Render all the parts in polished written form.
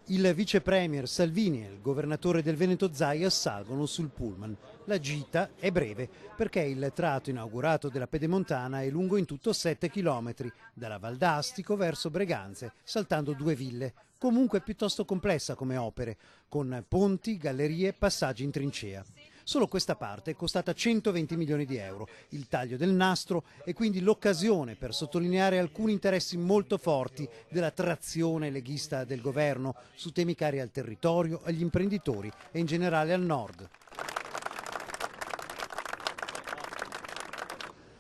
Il vice premier Salvini e il governatore del Veneto Zaia salgono sul pullman. La gita è breve perché il tratto inaugurato della Pedemontana è lungo in tutto 7 chilometri, dalla Val d'Astico verso Breganze, saltando 2 ville. Comunque piuttosto complessa come opere, con ponti, gallerie, passaggi in trincea. Solo questa parte è costata 120 milioni di euro, il taglio del nastro e quindi l'occasione per sottolineare alcuni interessi molto forti della trazione leghista del governo su temi cari al territorio, agli imprenditori e in generale al nord.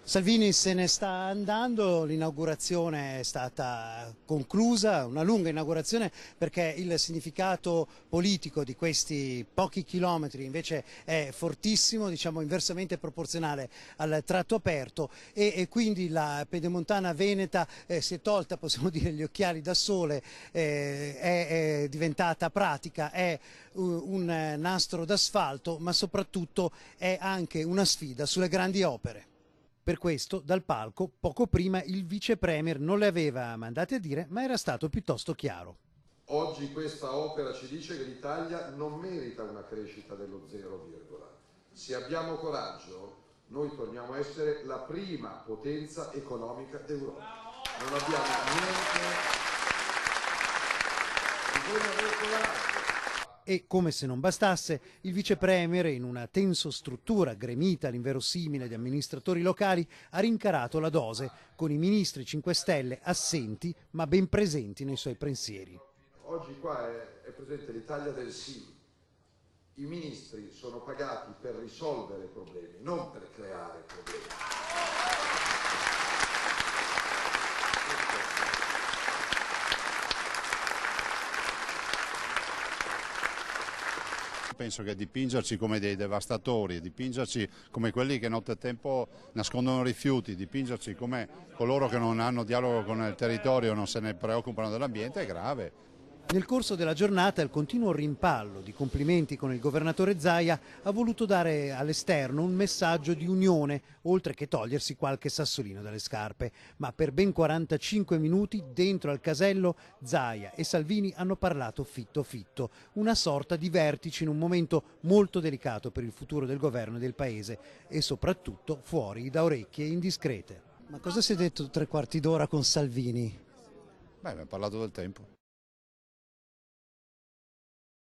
Salvini se ne sta andando, l'inaugurazione è stata conclusa, una lunga inaugurazione perché il significato politico di questi pochi chilometri invece è fortissimo, diciamo inversamente proporzionale al tratto aperto e quindi la Pedemontana veneta si è tolta, possiamo dire, gli occhiali da sole, è diventata pratica, è un nastro d'asfalto ma soprattutto è anche una sfida sulle grandi opere. Per questo, dal palco, poco prima il vice premier non le aveva mandate a dire, ma era stato piuttosto chiaro. Oggi questa opera ci dice che l'Italia non merita una crescita dello 0, se abbiamo coraggio noi torniamo a essere la prima potenza economica d'Europa. Non abbiamo niente, bisogna avere coraggio. E, come se non bastasse, il vice premier, in una tensostruttura gremita all'inverosimile di amministratori locali, ha rincarato la dose, con i ministri 5 Stelle assenti ma ben presenti nei suoi pensieri. Oggi qua è presente l'Italia del sì. I ministri sono pagati per risolvere problemi, non per creare problemi. Penso che dipingerci come dei devastatori, dipingerci come quelli che nottetempo nascondono rifiuti, dipingerci come coloro che non hanno dialogo con il territorio, non se ne preoccupano dell'ambiente è grave. Nel corso della giornata il continuo rimpallo di complimenti con il governatore Zaia ha voluto dare all'esterno un messaggio di unione, oltre che togliersi qualche sassolino dalle scarpe. Ma per ben 45 minuti dentro al casello Zaia e Salvini hanno parlato fitto fitto, una sorta di vertice in un momento molto delicato per il futuro del governo e del paese e soprattutto fuori da orecchie indiscrete. Ma cosa si è detto 3 quarti d'ora con Salvini? Beh, abbiamo parlato del tempo.